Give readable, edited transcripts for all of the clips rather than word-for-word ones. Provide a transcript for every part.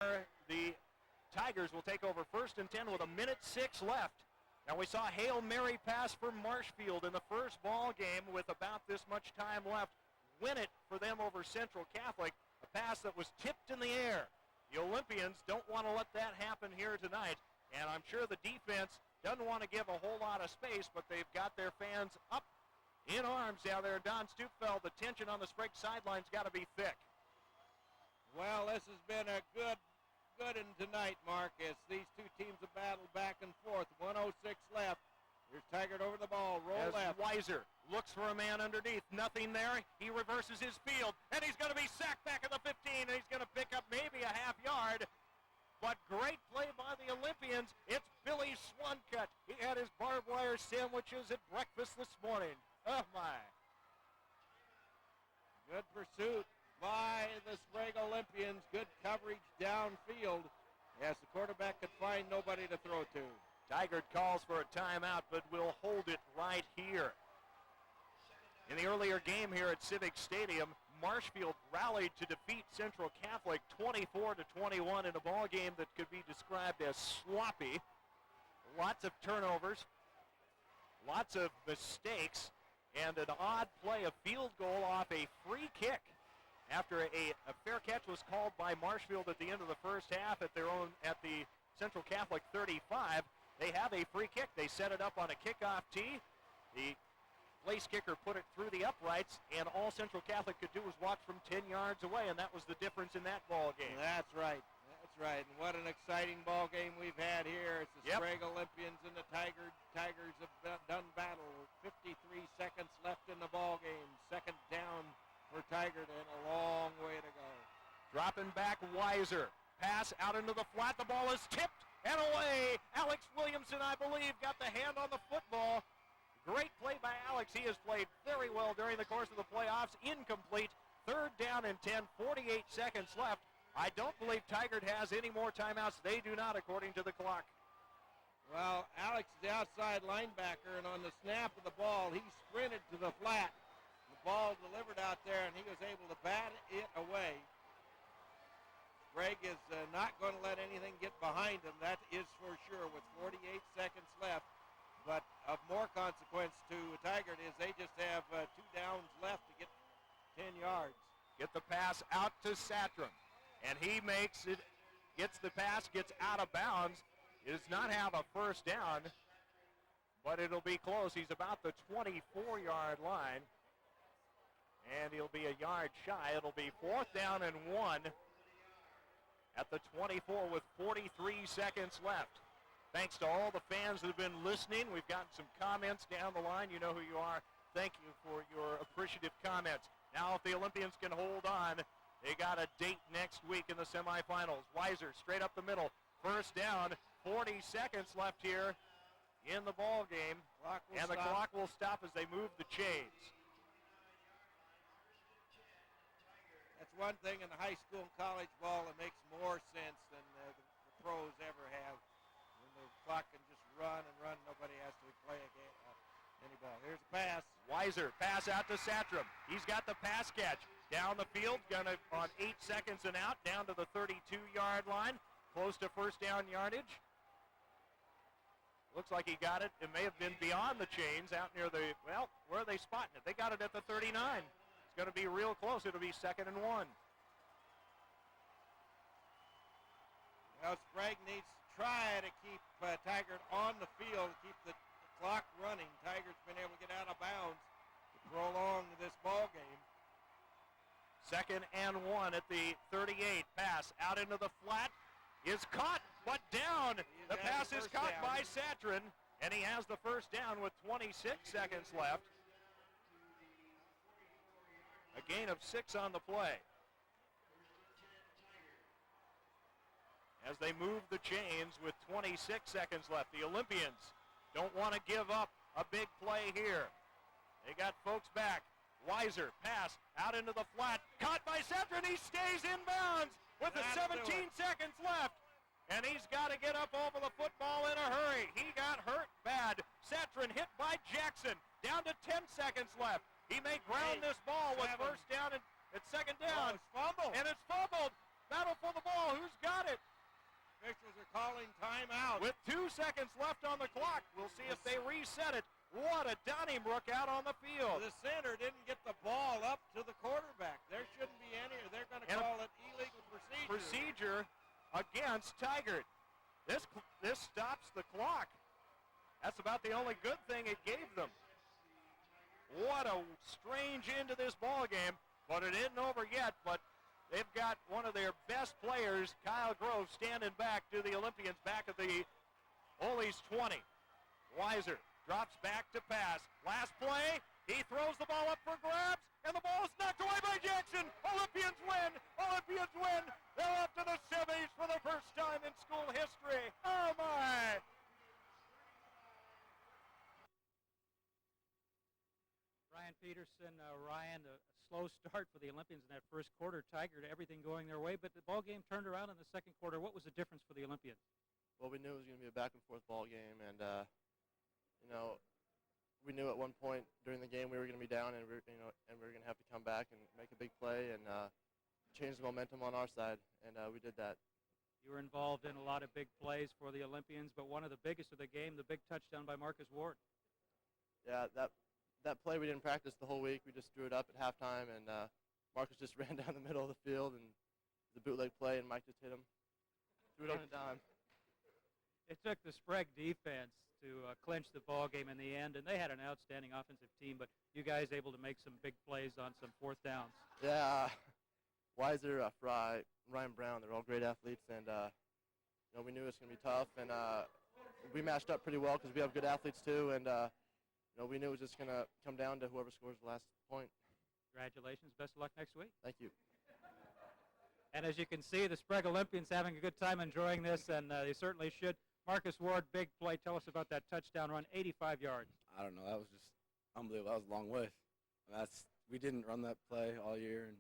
The Tigers will take over 1st and 10 with 1:06 left. Now we saw a Hail Mary pass for Marshfield in the first ball game with about this much time left. Win it for them over Central Catholic, a pass that was tipped in the air. The Olympians don't want to let that happen here tonight, and I'm sure the defense doesn't want to give a whole lot of space, but they've got their fans up in arms down there. Don Stupfeld, the tension on the Sprague sideline's got to be thick. Well, this has been a good one tonight, Mark, as these two teams have battled back and forth. 1:06 left. Here's Tigard over the ball, roll left. Weiser looks for a man underneath. Nothing there. He reverses his field, and he's going to be sacked back at the 15, and he's going to pick up maybe a half yard. But great play by the Olympians. It's Billy Swancut. He had his barbed wire sandwiches at breakfast this morning. Oh, my. Good pursuit by the Sprague Olympians. Good coverage downfield as the quarterback could find nobody to throw to. Tigard calls for a timeout, but will hold it right here. In the earlier game here at Civic Stadium, Marshfield rallied to defeat Central Catholic 24-21 in a ball game that could be described as sloppy. Lots of turnovers, lots of mistakes, and an odd play, a field goal off a free kick. After a fair catch was called by Marshfield at the end of the first half at the Central Catholic 35, they have a free kick. They set it up on a kickoff tee. The place kicker put it through the uprights, and all Central Catholic could do was watch from 10 yards away, and that was the difference in that ball game. That's right. That's right. And what an exciting ball game we've had here. It's the Sprague Olympians and the Tigers have done battle with 53 seconds left in the ball game. Second down for Tigard and a long way to go. Dropping back, Weiser. Pass out into the flat. The ball is tipped and away. Alex Williamson, I believe, got the hand on the football. Great play by Alex. He has played very well during the course of the playoffs. Incomplete. 3rd down and 10, 48 seconds left. I don't believe Tigard has any more timeouts. They do not, according to the clock. Well, Alex is the outside linebacker, and on the snap of the ball, he sprinted to the flat. The ball delivered out there, and he was able to bat it away. Sprague is not going to let anything get behind him. That is for sure with 48 seconds left. But of more consequence to Tigard is they just have 2 downs left to get 10 yards. Get the pass out to Satram. And he makes it, gets the pass, gets out of bounds. He does not have a first down, but it'll be close. He's about the 24-yard line, and he'll be a yard shy. It'll be 4th down and 1 at the 24 with 43 seconds left. Thanks to all the fans that have been listening. We've gotten some comments down the line. You know who you are. Thank you for your appreciative comments. Now if the Olympians can hold on, they got a date next week in the semifinals. Weiser straight up the middle. First down, 40 seconds left here in the ball game. The clock will stop as they move the chains. That's one thing in the high school and college ball that makes more sense than the pros ever have. When the clock can just run and run, nobody has to play a game, any ball. Here's a pass. Weiser, pass out to Satram. He's got the pass catch. Down the field, gonna on 8 seconds and out, down to the 32-yard line, close to first down yardage. Looks like he got it. It may have been beyond the chains out near the, well, where are they spotting it? They got it at the 39. It's gonna be real close. It'll be 2nd and 1. Well, Sprague needs to try to keep Tigard on the field, keep the clock running. Tigard's been able to get out of bounds to prolong this ball game. 2nd and 1 at the 38. Pass out into the flat is caught, but down. The pass is caught by Satran, and he has the first down with 26 seconds left. A gain of 6 on the play. As they move the chains with 26 seconds left, the Olympians don't want to give up a big play here. They got folks back. Weiser, pass out into the flat, caught by Satran. He stays in bounds with the 17 seconds left, and he's got to get up over the football in a hurry. He got hurt bad. Satran hit by Jackson, down to 10 seconds left. He may ground this ball with first down and it's 2nd down. It's fumbled. And it's fumbled. Battle for the ball. Who's got it? officials are calling timeout. With 2 seconds left on the clock, we'll see if they reset it. What a Donnybrook out on the field. The center didn't get the ball up to the quarterback. There shouldn't be any. They're going to call it illegal procedure. Procedure against Tigard. This stops the clock. That's about the only good thing it gave them. What a strange end to this ball game, but it isn't over yet. But they've got one of their best players, Kyle Grove, standing back to the Olympians back at the Ole's 20. Weiser drops back to pass. Last play, he throws the ball up for grabs, and the ball is knocked away by Jackson. Olympians win. Olympians win. They're up to the semis for the first time in school history. Oh, my. Ryan Peterson, Ryan, a slow start for the Olympians in that first quarter. Tigard, everything going their way, but the ball game turned around in the second quarter. What was the difference for the Olympians? Well, we knew it was going to be a back-and-forth ball game, and we knew at one point during the game we were going to be down, and we were going to have to come back and make a big play and change the momentum on our side, and we did that. You were involved in a lot of big plays for the Olympians, but one of the biggest of the game, the big touchdown by Marcus Ward. Yeah, that play we didn't practice the whole week. We just threw it up at halftime, and Marcus just ran down the middle of the field, and the bootleg play, and Mike just hit him. Threw it on a dime. It took the Sprague defense to clinch the ball game in the end, and they had an outstanding offensive team, but you guys able to make some big plays on some fourth downs. Yeah, Weiser, Fry, Ryan Brown, they're all great athletes, and we knew it was going to be tough, and we matched up pretty well because we have good athletes too, and we knew it was just going to come down to whoever scores the last point. Congratulations. Best of luck next week. Thank you. And as you can see, the Sprague Olympians having a good time enjoying this, and they certainly should. Marcus Ward, big play. Tell us about that touchdown run, 85 yards. I don't know. That was just unbelievable. That was a long way. We didn't run that play all year, and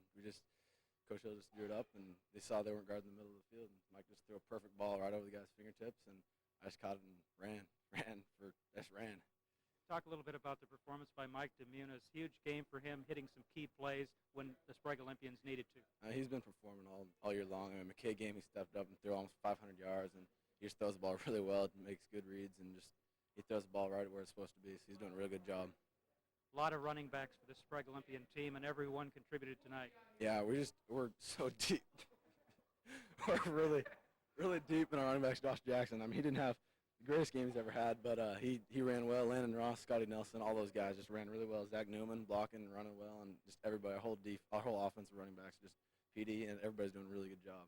Coach Hill just drew it up, and they saw they weren't guarding the middle of the field. And Mike just threw a perfect ball right over the guy's fingertips, and I just caught it and ran. Talk a little bit about the performance by Mike DeMunis. Huge game for him, hitting some key plays when the Sprague Olympians needed to. He's been performing all year long. I mean, McKay game, he stepped up and threw almost 500 yards, and he just throws the ball really well, makes good reads, and he throws the ball right where it's supposed to be. So he's doing a real good job. A lot of running backs for the Sprague Olympian team, and everyone contributed tonight. Yeah, we're so deep. We're really, really deep in our running backs. Josh Jackson, I mean, he didn't have the greatest game he's ever had, but he ran well. Landon Ross, Scotty Nelson, all those guys just ran really well. Zach Newman blocking and running well, and just everybody, our whole offensive running backs, just PD, and everybody's doing a really good job.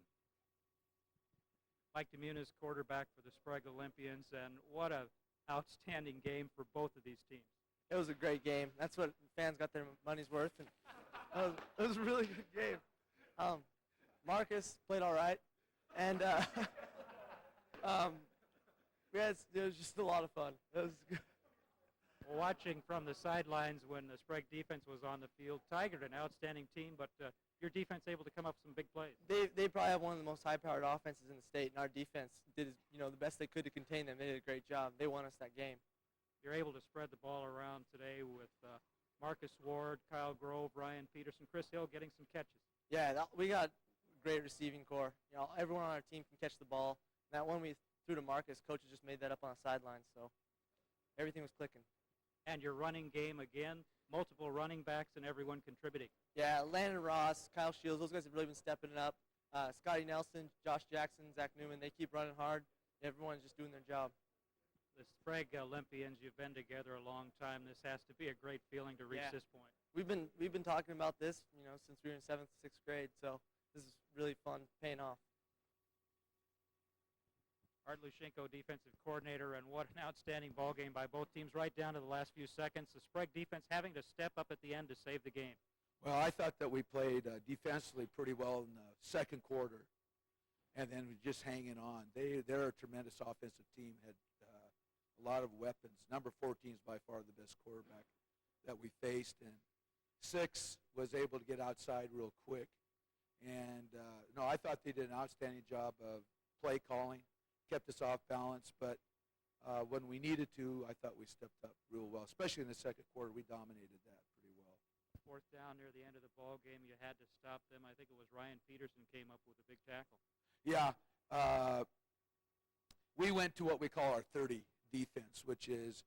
Mike DeMunis, quarterback for the Sprague Olympians, and what an outstanding game for both of these teams. It was a great game. That's what fans got their money's worth, and it was a really good game. Marcus played all right, and it was just a lot of fun. It was good. Watching from the sidelines when the Sprague defense was on the field, Tigard, an outstanding team, but your defense able to come up with some big plays. They probably have one of the most high-powered offenses in the state, and our defense did the best they could to contain them. They did a great job. They won us that game. You're able to spread the ball around today with Marcus Ward, Kyle Grove, Ryan Peterson, Chris Hill getting some catches. Yeah, we got a great receiving core. Everyone on our team can catch the ball. And that one we threw to Marcus, coaches just made that up on the sidelines, so everything was clicking. And your running game again, multiple running backs and everyone contributing. Yeah, Landon Ross, Kyle Shields, those guys have really been stepping it up. Scotty Nelson, Josh Jackson, Zach Newman, they keep running hard. Everyone's just doing their job. The Sprague Olympians, you've been together a long time. This has to be a great feeling to reach this point. We've been talking about this, since we were in 7th, 6th grade. So this is really fun, paying off. Art Lushenko, defensive coordinator, and what an outstanding ball game by both teams right down to the last few seconds. The Sprague defense having to step up at the end to save the game. Well, I thought that we played defensively pretty well in the second quarter, and then just hanging on. They're a tremendous offensive team, had a lot of weapons. Number 14 is by far the best quarterback that we faced, and 6 was able to get outside real quick. And, I thought they did an outstanding job of play calling, kept us off balance, but when we needed to, I thought we stepped up real well, especially in the second quarter. We dominated that pretty well. Fourth down near the end of the ball game, you had to stop them. I think it was Ryan Peterson came up with a big tackle. Yeah, we went to what we call our 30 defense, which is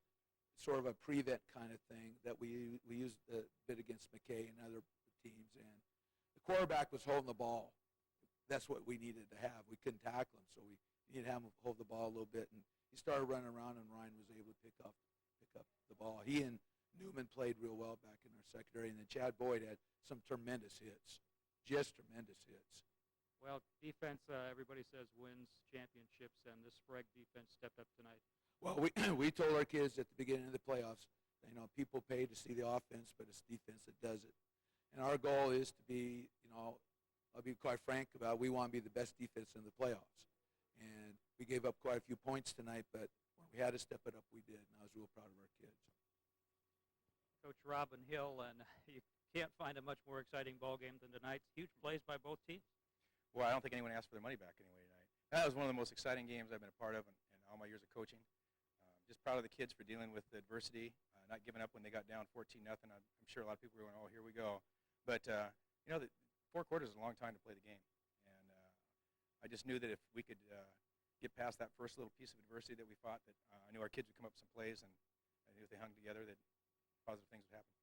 sort of a prevent kind of thing that we used a bit against McKay and other teams. And the quarterback was holding the ball. That's what we needed to have. We couldn't tackle him, so we needed to have him hold the ball a little bit. And he started running around, and Ryan was able to pick up the ball. He and Newman played real well back in our secondary, and then Chad Boyd had some tremendous hits, just tremendous hits. Well, defense, everybody says wins championships, and the Sprague defense stepped up tonight. Well, we told our kids at the beginning of the playoffs, people pay to see the offense, but it's defense that does it. And our goal is to be, I'll be quite frank about it, we want to be the best defense in the playoffs. And we gave up quite a few points tonight, but when we had to step it up, we did, and I was real proud of our kids. Coach Robin Hill, and you can't find a much more exciting ball game than tonight's. Huge plays by both teams. Well, I don't think anyone asked for their money back anyway tonight. That was one of the most exciting games I've been a part of in all my years of coaching. Just proud of the kids for dealing with the adversity, not giving up when they got down 14-0. I'm sure a lot of people were going, oh, here we go. But, the 4 quarters is a long time to play the game. And I just knew that if we could get past that first little piece of adversity that we fought, that I knew our kids would come up with some plays, and I knew if they hung together that positive things would happen.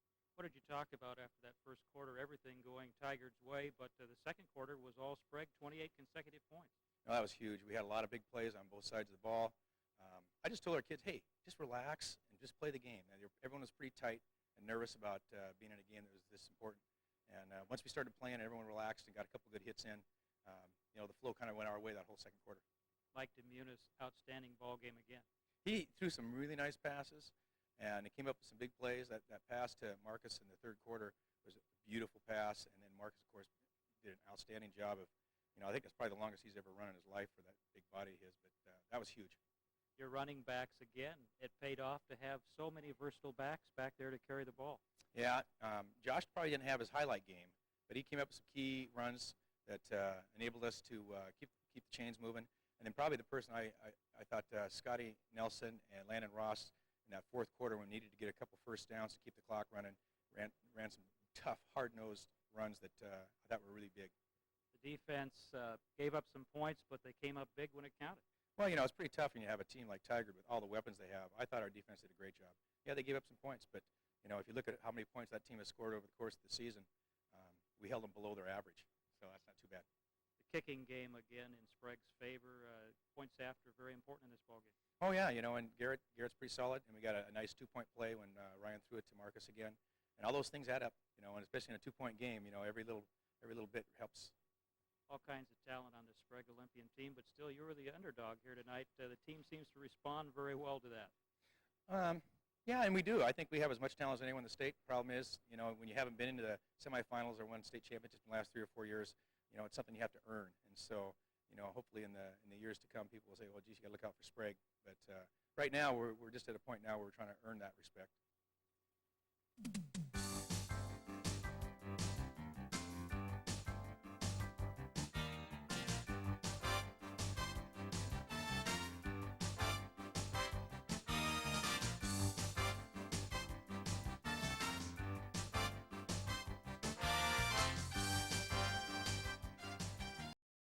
What did you talk about after that first quarter? Everything going Tigard's way, but the second quarter was all Sprague, 28 consecutive points. No, that was huge. We had a lot of big plays on both sides of the ball. I just told our kids, hey, just relax and just play the game. Everyone was pretty tight and nervous about being in a game that was this important. And once we started playing, everyone relaxed and got a couple good hits in. The flow kind of went our way that whole second quarter. Mike DeMunis, outstanding ball game again. He threw some really nice passes, and he came up with some big plays. That pass to Marcus in the third quarter was a beautiful pass, and then Marcus, of course, did an outstanding job of, I think that's probably the longest he's ever run in his life for that big body of his, but that was huge. Your running backs again. It paid off to have so many versatile backs back there to carry the ball. Yeah, Josh probably didn't have his highlight game, but he came up with some key runs that enabled us to keep the chains moving. And then probably the person I thought Scotty Nelson and Landon Ross in that fourth quarter, when we needed to get a couple first downs to keep the clock running, ran some tough, hard-nosed runs that I thought were really big. The defense gave up some points, but they came up big when it counted. Well, it's pretty tough when you have a team like Tigard with all the weapons they have. I thought our defense did a great job. Yeah, they gave up some points, but, if you look at how many points that team has scored over the course of the season, we held them below their average, so that's not too bad. The kicking game again in Sprague's favor. Points after, very important in this ball game. Oh, yeah, and Garrett's pretty solid, and we got a nice two-point play when Ryan threw it to Marcus again. And all those things add up, and especially in a two-point game, every little bit helps. All kinds of talent on the Sprague Olympian team, but still you were the underdog here tonight. The team seems to respond very well to that. Yeah, and we do. I think we have as much talent as anyone in the state. Problem is, when you haven't been into the semifinals or won state championships in the last 3 or 4 years, it's something you have to earn. And so, hopefully in the years to come, people will say, well, geez, you got to look out for Sprague. But right now, we're just at a point now where we're trying to earn that respect.